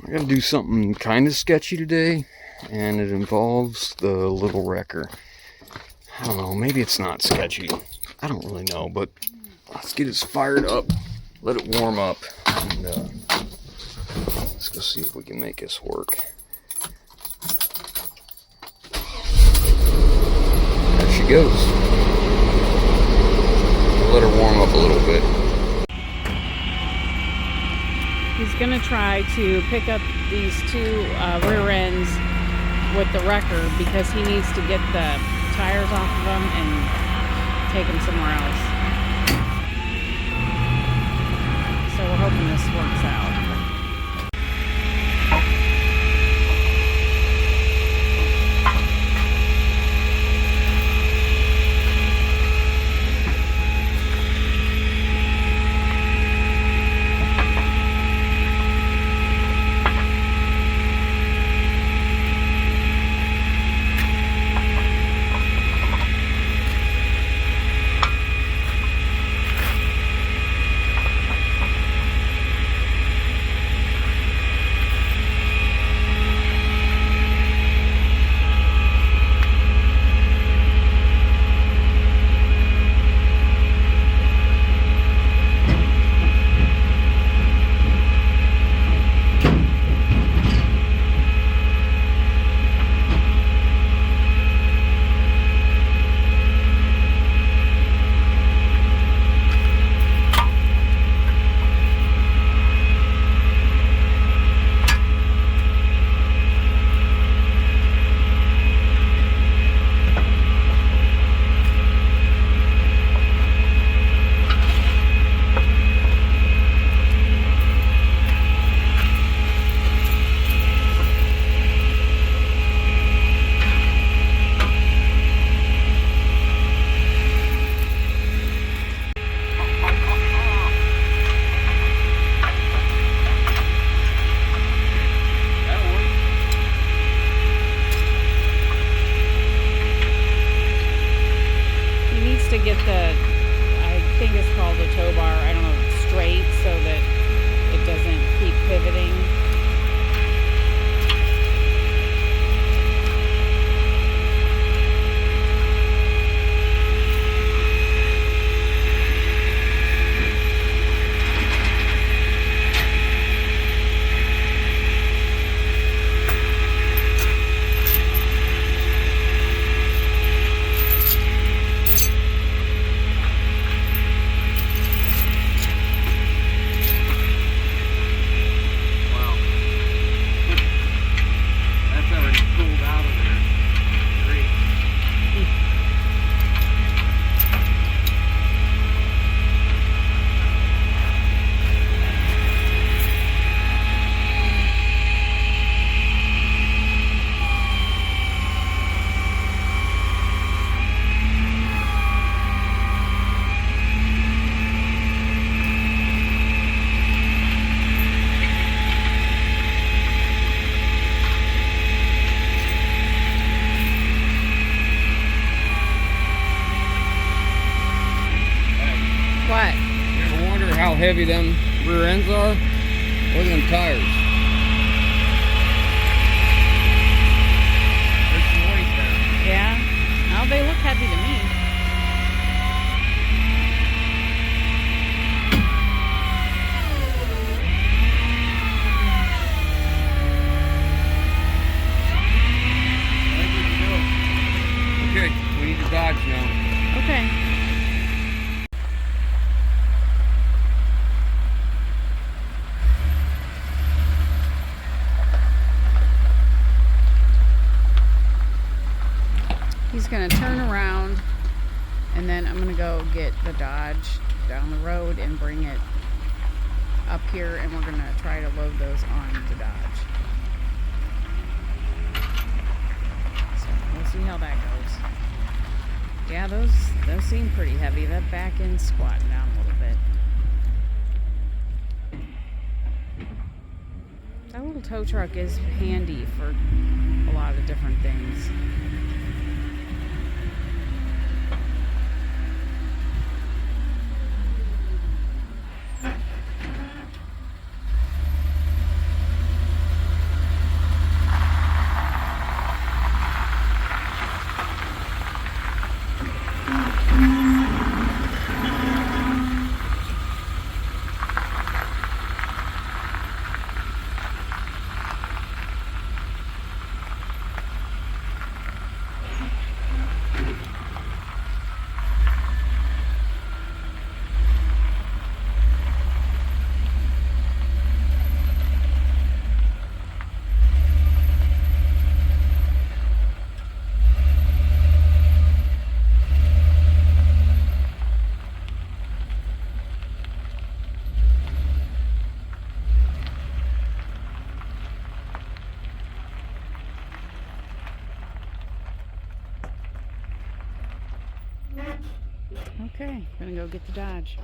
We're gonna do something kind of sketchy today, and it involves the little wrecker. I don't know, maybe it's not sketchy. I don't really know, but let's get this fired up, let it warm up, and let's go see if we can make this work. There she goes. Let her warm up a little bit. He's gonna try to pick up these two rear ends with the wrecker because he needs to get the tires off of them and take them somewhere else. So we're hoping this works out. To get the, I think it's called the tow bar, I don't know, straight so that it doesn't keep pivoting. What? You ever wonder how heavy them rear ends are? Look at them tires. There's some weight there. Yeah? Oh, they look heavy to me. Okay, we need to dodge now. Okay. He's going to turn around, and then I'm going to go get the Dodge down the road and bring it up here, and we're going to try to load those on the Dodge. So we'll see how that goes. Yeah, those seem pretty heavy. That back end's squatting down a little bit. That little tow truck is handy for a lot of different things. Okay, gonna go get the Dodge.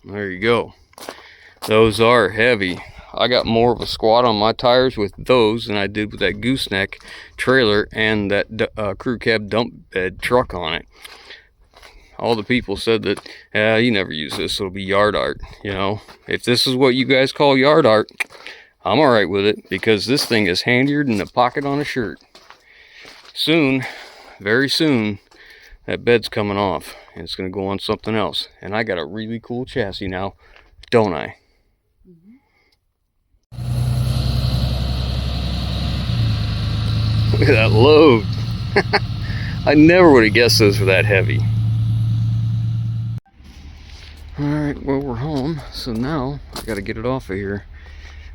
There you go. Those are heavy. I got more of a squat on my tires with those than I did with that gooseneck trailer and that crew cab dump bed truck on it. all the people said that, you never use this, it'll be yard art. You know, if this is what you guys call yard art, I'm all right with it, because this thing is handier than a pocket on a shirt. Soon, very soon, that bed's coming off, and it's going to go on something else. And I got a really cool chassis now, don't I? Look at that load. I never would have guessed those were that heavy. Alright, well, we're home, so now I got to get it off of here.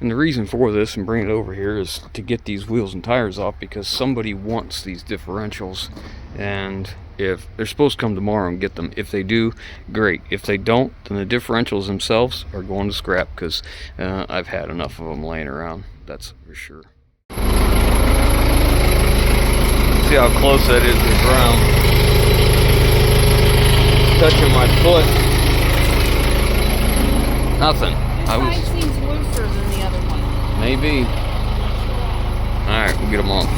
And the reason for this and bring it over here is to get these wheels and tires off, because somebody wants these differentials, and if they're supposed to come tomorrow and get them. If they do, great. If they don't, then the differentials themselves are going to scrap, because I've had enough of them laying around, that's for sure. See how close that is to the ground. Touching my foot. Nothing. This side seems looser than the other one. Maybe. Alright, we'll get them off.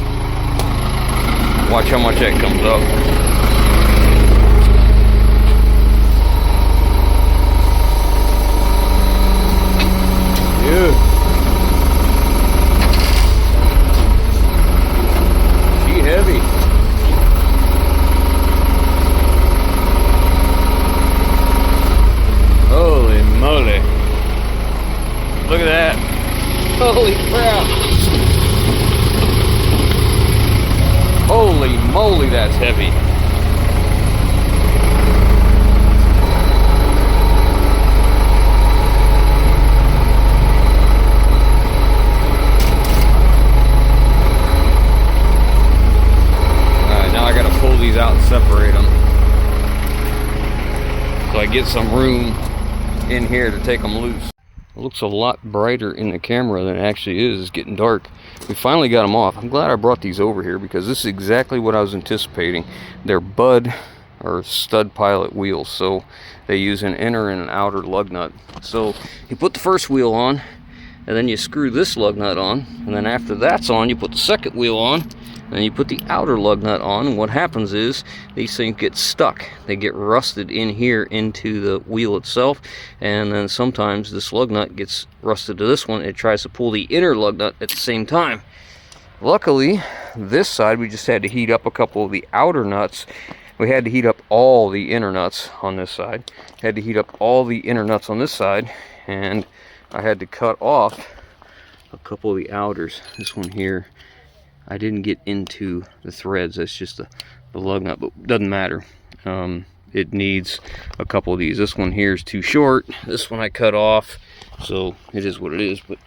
Watch how much that comes up. Yeah. She heavy. Holy moly. Look at that. Holy crap. Holy moly, that's heavy. Alright, now I gotta pull these out and separate them, so I get some room in here to take them loose. It looks a lot brighter in the camera than it actually is. It's getting dark. We finally got them off. I'm glad I brought these over here, because this is exactly what I was anticipating. They're Bud or stud pilot wheels, so they use an inner and an outer lug nut. So you put the first wheel on, and then you screw this lug nut on, and then after that's on, you put the second wheel on, and then you put the outer lug nut on, and what happens is these things get stuck. They get rusted in here into the wheel itself, and then sometimes this lug nut gets rusted to this one. It tries to pull the inner lug nut at the same time. Luckily, this side we just had to heat up a couple of the outer nuts. We had to heat up all the inner nuts on this side. Had to heat up all the inner nuts on this side, and I had to cut off a couple of the outers. This one here, I didn't get into the threads. That's just the lug nut, but doesn't matter. It needs a couple of these. This one here is too short. This one I cut off, so it is what it is. But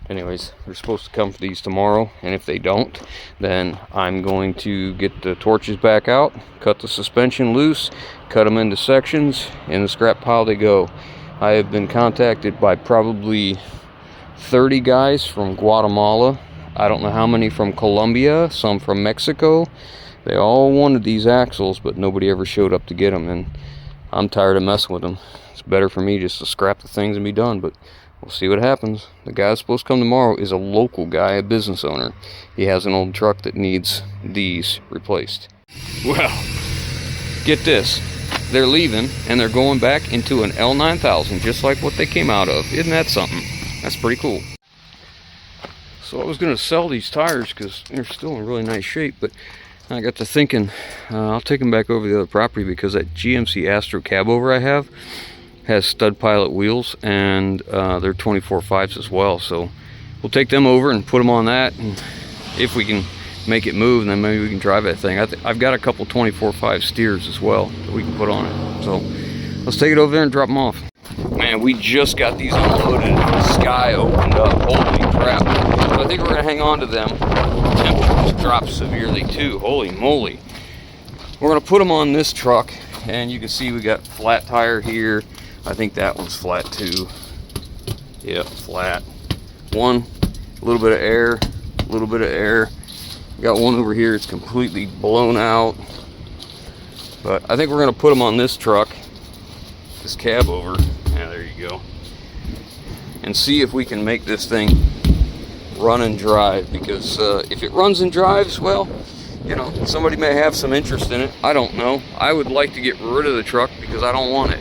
anyways, they're supposed to come for these tomorrow, and if they don't, then I'm going to get the torches back out, cut the suspension loose, cut them into sections, in the scrap pile they go. I have been contacted by probably 30 guys from Guatemala. I don't know how many from Colombia, some from Mexico. They all wanted these axles, but nobody ever showed up to get them, and I'm tired of messing with them. It's better for me just to scrap the things and be done, but we'll see what happens. The guy that's supposed to come tomorrow is a local guy, a business owner. He has an old truck that needs these replaced. Well, get this. They're leaving, and they're going back into an L9000, just like what they came out of. Isn't that something? That's pretty cool. So I was going to sell these tires because they're still in really nice shape, but I got to thinking I'll take them back over the other property, because that GMC Astro Cabover I have has stud pilot wheels, and they're 24.5s as well. So we'll take them over and put them on that, and if we can make it move, then maybe we can drive that thing. I've got a couple 24.5 steers as well that we can put on it. So let's take it over there and drop them off. Man, we just got these unloaded and the sky opened up. Holy crap. So I think we're going to hang on to them. The temperatures dropped severely too. Holy moly. We're going to put them on this truck, and you can see we got flat tire here. I think that one's flat too. Yep, flat. One, a little bit of air, a little bit of air. Got one over here, it's completely blown out. But I think we're going to put them on this truck, this Cabover. Yeah, there you go. And see if we can make this thing run and drive, because if it runs and drives, well, you know, somebody may have some interest in it. I don't know. I would like to get rid of the truck because I don't want it.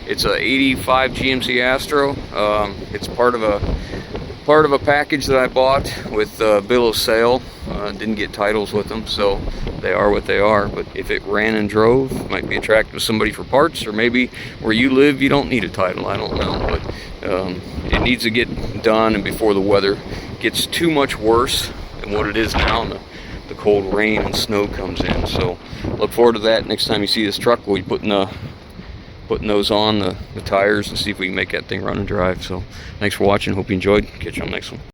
It's a 85 GMC Astro. It's part of a package that I bought with bill of sale. Didn't get titles with them, so they are what they are. But if it ran and drove, it might be attractive to somebody for parts, or maybe where you live you don't need a title. I don't know, but it needs to get done, and before the weather gets too much worse than what it is now, and the cold rain and snow comes in. So look forward to that. Next time you see this truck, we'll be putting those on the tires and see if we can make that thing run and drive. So thanks for watching. Hope you enjoyed. Catch you on the next one.